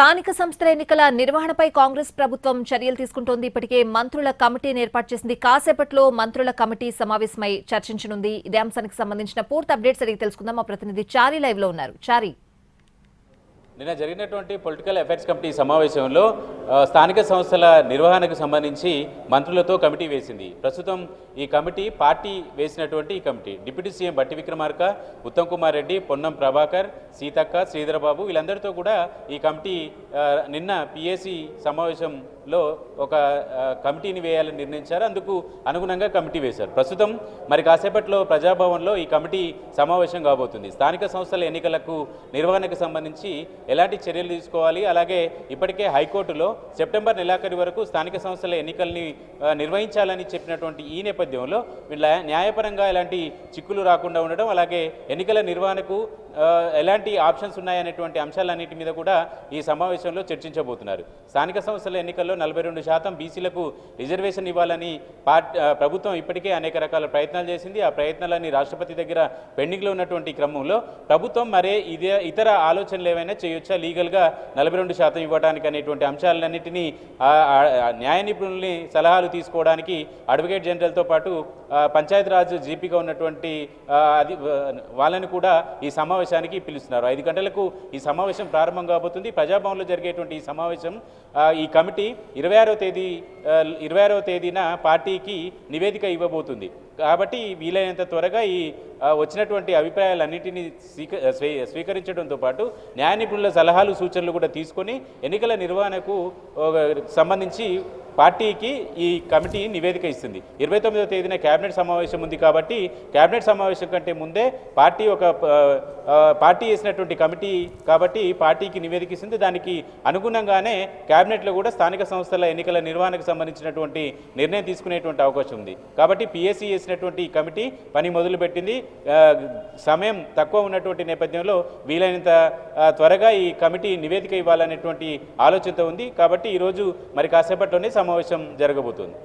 స్థానిక సంస్థల ఎన్నికల నిర్వహణపై కాంగ్రెస్ ప్రభుత్వం చర్యలు తీసుకుంటోంది. ఇప్పటికే మంత్రుల కమిటీని ఏర్పాటు చేసింది. కాసేపట్లో మంత్రుల కమిటీ సమావేశమై చర్చించనుంది. ఇదే అంశానికి సంబంధించిన పూర్తి అప్డేట్స్ అడిగి తెలుసుకుందాం. మా ప్రతినిధి చారి లైవ్ లో ఉన్నారు. చారి, నిన్న జరిగినటువంటి పొలిటికల్ అఫైర్స్ కమిటీ సమావేశంలో స్థానిక సంస్థల నిర్వహణకు సంబంధించి మంత్రులతో కమిటీ వేసింది. ప్రస్తుతం ఈ కమిటీ పార్టీ వేసినటువంటి ఈ కమిటీ డిప్యూటీ సీఎం బట్టి విక్రమార్క, ఉత్తమ్ కుమార్ రెడ్డి, పొన్నం ప్రభాకర్, సీతక్క, శ్రీధరబాబు వీళ్ళందరితో కూడా ఈ కమిటీ నిన్న పిఏసీ సమావేశంలో ఒక కమిటీని వేయాలని నిర్ణయించారు. అందుకు అనుగుణంగా కమిటీ వేశారు. ప్రస్తుతం మరి కాసేపట్లో ప్రజాభవన్లో ఈ కమిటీ సమావేశం కాబోతుంది. స్థానిక సంస్థల ఎన్నికలకు నిర్వహణకు సంబంధించి ఎలాంటి చర్యలు తీసుకోవాలి, అలాగే ఇప్పటికే హైకోర్టులో సెప్టెంబర్ నెలాఖరు వరకు స్థానిక సంస్థల ఎన్నికల్ని నిర్వహించాలని చెప్పినటువంటి ఈ నేపథ్యంలో వీళ్ళ న్యాయపరంగా ఎలాంటి చిక్కులు రాకుండా ఉండడం, అలాగే ఎన్నికల నిర్వహణకు ఎలాంటి ఆప్షన్స్ ఉన్నాయనేటువంటి అంశాలన్నిటి మీద కూడా ఈ సమావేశంలో చర్చించబోతున్నారు. స్థానిక సంస్థల ఎన్నికల్లో 42% బీసీలకు రిజర్వేషన్ ఇవ్వాలని ప్రభుత్వం ఇప్పటికే అనేక రకాల ప్రయత్నాలు చేసింది. ఆ ప్రయత్నాలన్నీ రాష్ట్రపతి దగ్గర పెండింగ్లో ఉన్నటువంటి క్రమంలో ప్రభుత్వం మరే ఇతర ఆలోచనలు ఏవైనా చేయొచ్చా, లీగల్గా 42% ఇవ్వడానికి అనేటువంటి అంశాలన్నింటినీ న్యాయ నిపుణుల్ని సలహాలు తీసుకోవడానికి అడ్వకేట్ జనరల్తో పాటు పంచాయతీరాజ్ జీపీగా ఉన్నటువంటి వాళ్ళని కూడా ఈ సమావేశానికి పిలుస్తున్నారు. 5 గంటలకు ఈ సమావేశం ప్రారంభం కాబోతుంది. ప్రజాభవన్లో జరిగేటువంటి ఈ సమావేశం ఈ కమిటీ 26వ తేదీన పార్టీకి నివేదిక ఇవ్వబోతుంది. కాబట్టి వీలైనంత త్వరగా ఈ వచ్చినటువంటి అభిప్రాయాలన్నింటినీ స్వీకరించడంతో పాటు న్యాయ నిపుణుల సలహాలు సూచనలు కూడా తీసుకొని ఎన్నికల నిర్వహణకు సంబంధించి పార్టీకి ఈ కమిటీ నివేదిక ఇస్తుంది. 29వ తేదీన కేబినెట్ సమావేశం ఉంది. కాబట్టి కేబినెట్ సమావేశం కంటే ముందే పార్టీ వేసినటువంటి కమిటీ కాబట్టి పార్టీకి నివేదిక ఇస్తుంది. దానికి అనుగుణంగానే కేబినెట్లో కూడా స్థానిక సంస్థల ఎన్నికల నిర్వహణకు సంబంధించినటువంటి నిర్ణయం తీసుకునేటువంటి అవకాశం ఉంది. కాబట్టి పిఎస్సి వేసినటువంటి కమిటీ పని మొదలుపెట్టింది. సమయం తక్కువ ఉన్నటువంటి నేపథ్యంలో వీలైనంత త్వరగా ఈ కమిటీ నివేదిక ఇవ్వాలనేటువంటి ఆలోచనతో ఉంది. కాబట్టి ఈరోజు మరి కాసేపట్లోనే సమావేశం జరగబోతోంది.